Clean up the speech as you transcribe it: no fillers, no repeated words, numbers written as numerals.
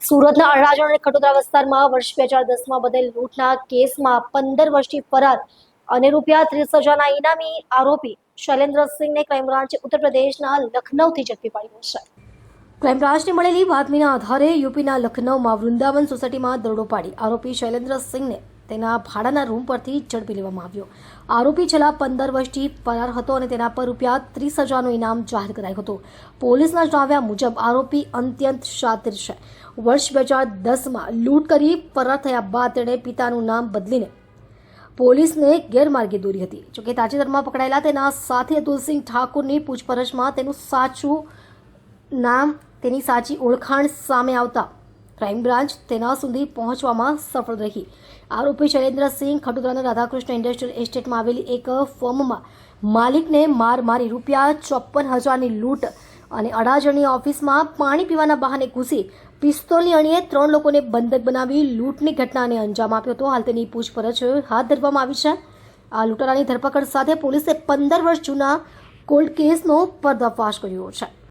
સુરતના અડાજણ અને ખટોદરા વિસ્તારમાં વર્ષ 2010માં બનેલ લૂંટના કેસમાં 15 વર્ષથી ફરાર અને ₹30,000ના ઇનામી આરોપી શૈલેન્દ્રસિંહને ક્રાઇમ બ્રાન્ચે ઉત્તર પ્રદેશના લખનૌથી ઝડપી પાડ્યો છે। ક્રાઇમ બ્રાન્ચને મળેલી બાતમીના આધારે યુપીના લખનૌમાં વૃંદાવન સોસાયટીમાં દરોડો પાડી આરોપી શૈલેન્દ્રસિંહને તેના ભાડાના રૂમ પરથી ઝડપી લેવામાં આવ્યો। આરોપી છેલ્લા 15 વર્ષથી ફરાર હતો અને તેના પર ₹30,000નું ઇનામ જાહેર કરાયું હતું। પોલીસના જણાવ્યા મુજબ આરોપી અત્યંત શાતિર છે। વર્ષ 2010માં લૂંટ કરી ફરાર થયા બાદ તેણે પિતાનું નામ બદલીને પોલીસને ગેરમાર્ગે દોરી હતી। જોકે તાજેતરમાં પકડાયેલા તેના સાથી અતુલસિંહ ઠાકુરની પૂછપરછમાં તેનું સાચું નામ તેની સાચી ઓળખાણ સામે આવતા ક્રાઇમ બ્રાન્ચ તેના સુધી પહોંચવામાં સફળ રહી। આરોપી શૈલેન્દ્રસિંહ ખટોદરાના રાધાકૃષ્ણ ઇન્ડસ્ટ્રીયલ એસ્ટેટમાં આવેલી એક ફર્મમાં માલિકને માર મારી ₹54,000ની લૂંટ અને અડાજણની ઓફિસમાં પાણી પીવાના બહાને ઘૂસી પિસ્તોલની અણીએ 3 લોકોને બંધક બનાવી લૂંટની ઘટનાને અંજામ આપ્યો હતો। હાલ તેની પૂછપરછ હાથ ધરવામાં આવી છે। આ લૂંટારાની ધરપકડ સાથે પોલીસે 15 વર્ષ જૂના કોલ્ડ કેસનો પર્દાફાશ કર્યો છે।